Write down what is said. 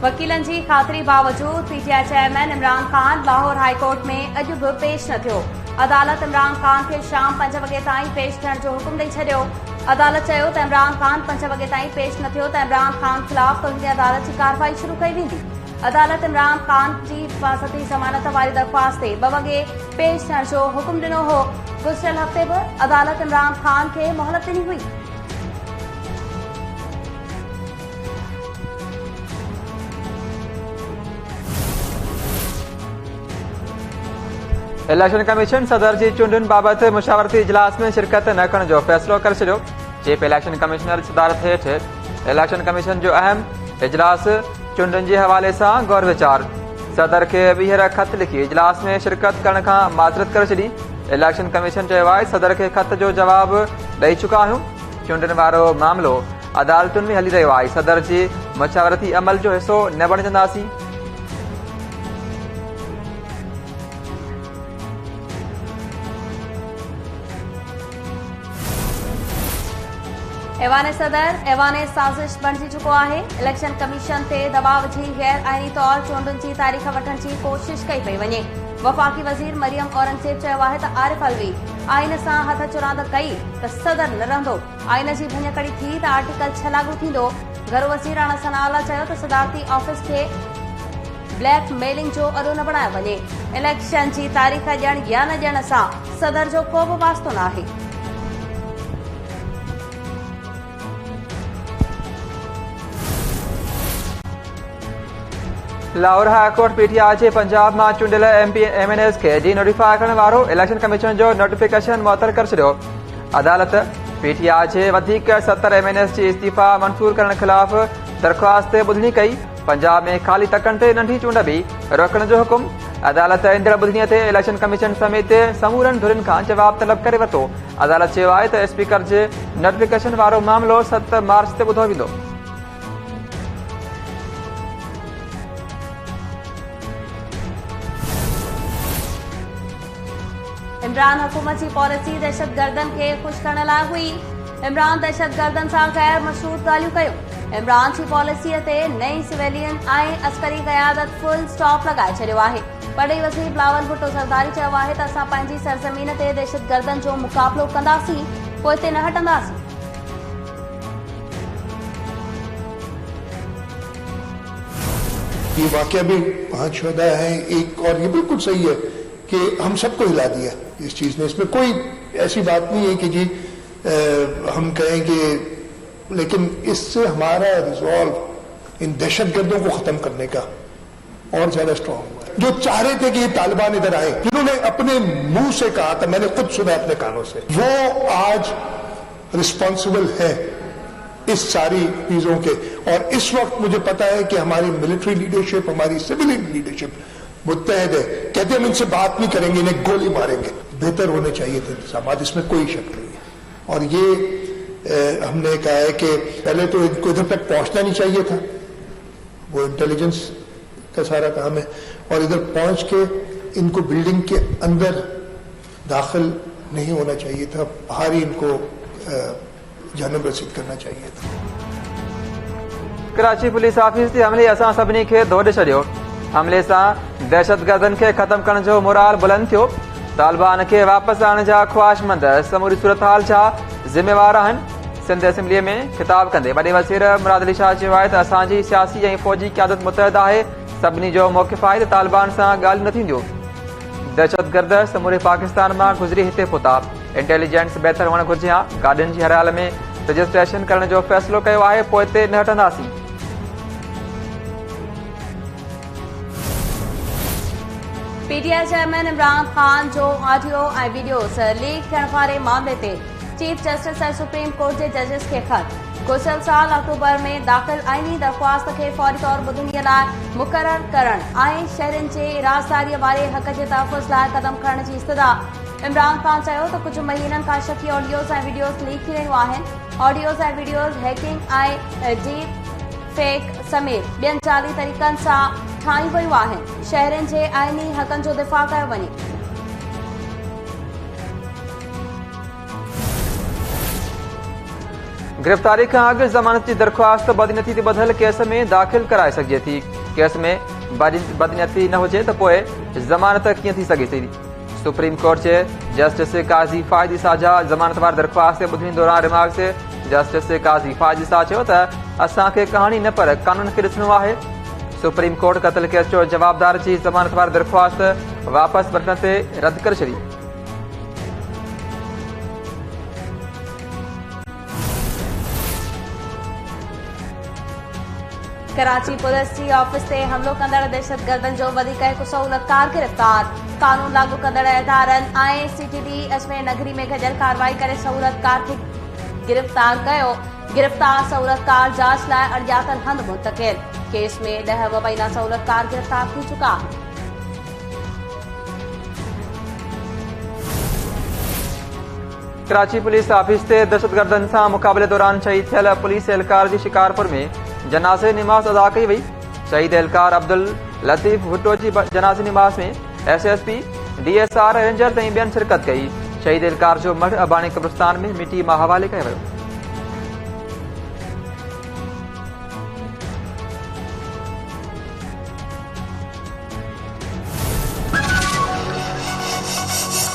वकीलन जी ख़ातिरी बावजूद PTI chairman Imran Khan Lahore high court में अॼु बि पेश न थियो। अदालत इमरान खान खे शाम 5 वॻे ताईं पेश थियण जो हुकुम ॾेई छॾियो। अदालत चयो त इमरान खान 5 वॻे ताईं पेश न थियो त इमरान खान ख़िलाफ़ तौहीन अदालत जी कार्रवाई शुरू कई वेंदी। अदालत इमरान खान जी हिफ़ाज़ती ज़मानत वारी दरख़्वास्त ते 2 वॻे पेश थियण जो हुकुम ॾिनो हो। गुज़िरियल हफ़्ते बि अदालत इमरान खान खे मोहलत ॾिनी हुई। इलेक्शन कमीशन सदर जी चूंडुनि बाबति मुशावरती इजलास में शिरकत न करण जो फ़ैसिलो करे छॾियो। चीफ इलेक्शन कमिश्नर सदारत हेठि इलेक्शन कमीशन जो अहम इजलास चूंडुनि जे हवाले सां गौर वीचार। सदर खे ॿीहर ख़त लिखी इजलास में शिरकत करण खां माज़रत करे छॾी। इलेक्शन कमीशन चयो आहे सदर खे ख़त जो जवाब ॾेई चुका आहियूं। चूंडुनि वारो मामिलो अदालतुनि में हली रहियो आहे। सदर जी मशावरती अमल जो हिसो न बणिजंदासीं। ऐवान सदर ऐवान साज़िश बणिजी चुको आहे। इलेक्शन कमीशन ते दबाव विझी गैर आईनी तौर चूंडुनि जी तारीख़ वठण जी कोशिश कई पई वञे। वफ़ाक़ी वज़ीर मरियम औरंगज़ेब चयो आहे त आरिफ अलवी आइन सां हथ चुरांद कई त सदर न रहंदो। आइन जी भञकड़ी थी त आर्टिकल 6 लागू थींदो। घर वज़ीर राणा सनाउल्लाह चयो त सदारती ऑफिस खे ब्लैक मेलिंग जो अॾो न बणायो वञे। इलेक्शन जी तारीख़ ॾियण या न ॾियण सां सदर जो को बि वास्तो न आहे। लाहौर हाई कोर्ट पीटीआई जे पंजाब मां चूंडियल MP MNAs खे डी नोटिफाई करण वारो इलेक्शन कमीशन जो नोटिफिकेशन मुअतल करे छॾियो। अदालत पीटीआई जे वधीक 70 MNAs जी इस्तीफ़ा मंज़ूर करण ख़िलाफ़ दरख़्वास्त ॿुधणी कई। पंजाब में ख़ाली तकनि ते नंढी चूंड बि रोकण जो हुकुम। अदालत ईंदड़ ॿुधणीअ ते इलेक्शन कमीशन समेत समूरनि धुरियुनि खां जवाब तलब करे वरितो। अदालत चयो आहे त स्पीकर जे नोटिफिकेशन वारो मामिलो 7 मार्च ते ॿुधो वेंदो। इमरान हुकूमत जी पॉलिसी दहशतगर्दन खे ख़ुशि करण लाइ हुई। इमरान दहशतगर्दन सां गैर मशरूत ॻाल्हियूं कयूं। इमरान जी पॉलिसीअ ते नई सिविलियन ऐं अस्करी क़यादत फुल स्टॉप लॻाए छॾियो आहे। पढ़ई वज़ीर बिलावल भुट्टो ज़रदारी चयो आहे त असां पंहिंजी सरज़मीन ते दहशतगर्दन जो मुक़ाबिलो कंदासीं, पोइ हिते न हटंदासीं। ये वाकया भी 5 शुहदा है एक, और ये बिल्कुल सही है कि हम सबको हिला दिया इस चीज ने। इसमें कोई ऐसी बात नहीं है कि जी हम कहें कि, लेकिन इससे हमारा रिजॉल्व इन दहशतगर्दों को खत्म करने का और ज्यादा स्ट्रांग हुआ है। जो चाह रहे थे कि ये तालिबान इधर आए, जिन्होंने अपने मुंह से कहा था, मैंने खुद सुना अपने कानों से, वो आज रिस्पॉन्सिबल है इस सारी चीजों के। और इस वक्त मुझे पता है कि हमारी मिलिट्री लीडरशिप, हमारी सिविलियन लीडरशिप मुत्तहद है, कहते हम इनसे बात नहीं करेंगे, इन्हें गोली मारेंगे। बेहतर होने चाहिए थे इंतजाम, इसमें कोई शक नहीं है। और ये हमने कहा है कि पहले तो इनको इधर तक पहुंचना नहीं चाहिए था, वो इंटेलिजेंस का सारा काम है, और इधर पहुंच के इनको बिल्डिंग के अंदर दाखिल नहीं होना चाहिए था, बाहर ही इनको जानब रसीद करना चाहिए था। कराची पुलिस ऑफिस ते हमले असां सभिनी खे धोड़े छॾियो। हमले सां दहशतगर्दन खे ख़त्म करण जो मुराल बुलंद थियो। तालिबान खे वापसि आणण जा ख्वाहिशमंद समूरी सूरतहाल जा ज़िम्मेवार आहिनि। सिंध असेंबलीअ में ख़िताब कंदे वॾे वज़ीर मुराद अली शाह चयो आहे त असांजी सियासी ऐं फ़ौजी क़यादत मुतहद आहे। सभिनी जो मौक़िफ़ आहे त तालिबान सां ॻाल्हियूं न थींदियूं। दहशतगर्द समूरे पाकिस्तान मां गुज़री हिते पहुता। इंटेलिजेंस बहितर हुअणु घुरिजे हा। गाॾियुनि जी हरियाल में रजिस्ट्रेशन करण जो फ़ैसिलो कयो आहे, पोइ हिते न हटंदासीं। पीटीआई चेयरमैन इमरान खान जो ऑडियो ऐं वीडियोस लीक थियण वारे मामले ते चीफ जस्टिस ऐं सुप्रीम कोर्ट जे जजिस खे ख़त। गुज़िरियल साल अक्टूबर में दाख़िल आईनी दरख़्वास्त खे फौरी तौर ॿुधणीअ लाइ मुक़रर करण ऐं शहरनि जे राज़दारीअ वारे हक़ जे तहफ़ुज़ लाइ क़दम खणण जी इस्तदा। इमरान खान चयो त कुझु महीननि खां शकी ऑडियोस ऐं वीडियोस लीक थी रहियूं आहिनि। ऑडियोस ऐं वीडियोस हैकिंग ऐं डीप फेक समेत ॿियनि जाली तरीक़नि सां ठाहियूं वयूं आहिनि। शहरनि जे आईनी हक़नि जो दिफ़ा कयो वञे। गिरफ़्तारी खां अॻु ज़मानत जी दरख़्वास्त बदनीयती ते ॿधल केस में दाख़िल कराए सघिजे थी। केस में बदनीयती न हुजे त पोइ ज़मानत कीअं थी सघे थी। सुप्रीम कोर्ट जे जस्टिस काज़ी फ़ाइदी साजा ज़मानत वारी दरख़्वास्त ॿुधण दौरान रिमार्क से जस्टिस काज़ी फ़ाइदी सा चयो त असांखे कहाणी न पर कानून खे ॾिसणो आहे। सुप्रीम कोर्ट क़त्ल केस जो जवाबदार जी ज़मानत वारी दरख़्वास्त वापसि वठण ते रद्द करे छॾी। कराची पुलिस जी ऑफिस ते हमलो कंदड़ दहशतगर्दनि जो वधीक हिकु सहूलतकार गिरफ़्तार। कानून लागू कंदड़ इदारनि ICTD अजमेर नगरी में गॾियल कार्रवाई करे सहूलतकार खे गिरफ़्तार कयो। गिरफ़्तार सहूलतकार जांच लाइ अणॼातल हंधि मुंतक़िल। केस में 10 मुबैना सहूलतकार गिरफ़्तार थी चुका। कराची पुलिस ऑफिस ते दहशतगर्दनि सां मुक़ाबले दौरान शहीद थियल पुलिस एहलकार जी शिकारपुर में जनाज़े निमाज़ अदा कई वई। शहीद एहलकार अब्दुल लतीफ़ भुट्टो जी जनाज़े निमाज़ में SSP DSR रेंजर ऐं ॿियनि शिरकत कई। शहीद एहलकार जो मढ़ अबाणी कब्रिस्तान में मिटी मां हवाले कयो वियो।